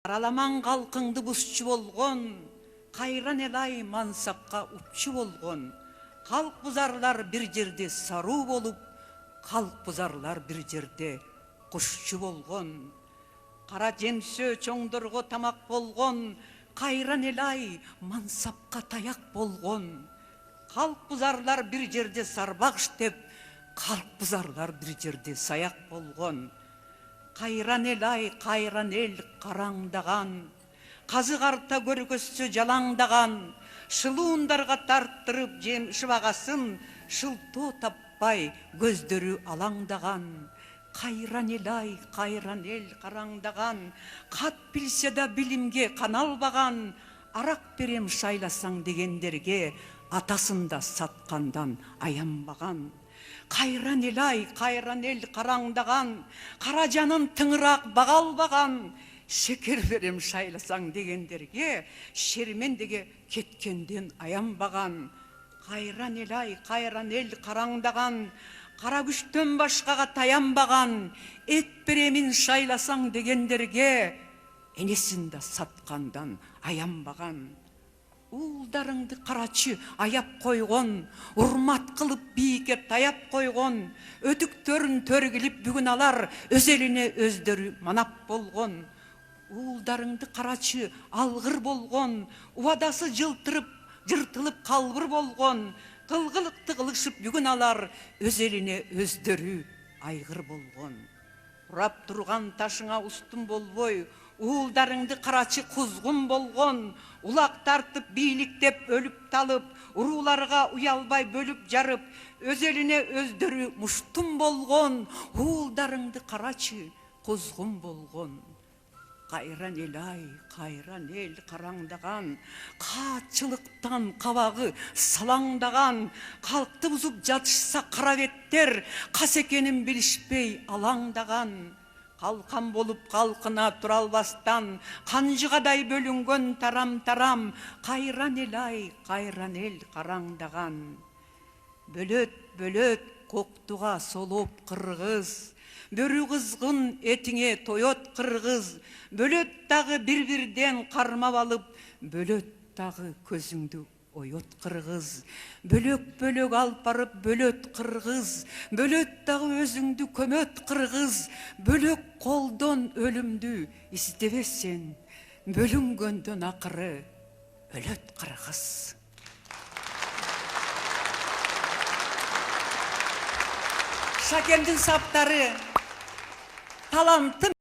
Караламан калкыңды бузчу болгон, кайран элай мансапка утчу болгон. Калк бузарлар бир жерде саруу болуп, калк бузарлар бир жерде кушчу болгон. Кара жемсө чоңдорго тамак болгон, кайран элай мансапка таяк болгон. Калк бузарлар бир жерде сарбак иштеп, калк бузарлар бир жерде саяк болгон. Кайран элай, кайран эл караңдаган, казык арта көргөзсө жалаңдаган, шылуундарга тарттырып жем шыбагасын, шылтоо таппай көздөрү алаңдаган. Кайран элай, кайран эл караңдаган, кат билсе да билимге каналбаган, арак берем шайласаң дегендерге атасын да саткандан аянбаган. Кайран элай, кайран эл караңдаган, кара жанын тыңыраак бага албаган, шекер берем шайласаң дегендерге шермендеге кеткенден аянбаган. Кайран элай, кайран эл караңдаган, кара күчтөн башкага таянбаган, эт беремин шайласаң дегендерге энесин да саткандан аянбаган. Уулдарыңды карачы аяп койгон, урмат кылып бийикке таяп койгон, өтүктөрүн төргилип бүгүн алар өз элине өздөрү манап болгон. Уулдарыңды карачы алгыр болгон, убадасы жыртылып калбыр болгон, кылгылыкты кылышып бүгүн алар өз элине өздөрү айгыр болгон. Урап турган ташыңа устун болбой, уулдарыңды карачы кузгун болгон, улак тартып бийликтеп өлүп талып, урууларга уялбай бөлүп жарып, өз элине өздөрү муштун болгон. Уулдарыңды карачы кузгун болгон. Кайран элай, кайран эл караңдаган, каатчылыктан кабагы салаңдаган, калкты бузуп жатышса кара беттер, кас экенин билишпей алаңдаган. Калкан болуп калкына тура албастан, канжыгадай бөлүнгөн тарам-тарам, кайран элай, кайран эл караңдаган. Бөлөт, бөлөт, коктуга солоп кыргыз, бөрү кызгын этиңе тоет кыргыз, бөлөт дагы бир-бирден кармап алып, бөлөт дагы көзүңдү оет кыргыз. Бөлөк-бөлөк алып барып бөлөт кыргыз, бөлөт дагы өзүңдү көмөт кыргыз, бөлөк колдон өлүмдү издебесен, бөлүнгөндөн акыры өлөт кыргыз. Шакемдин саптары таланты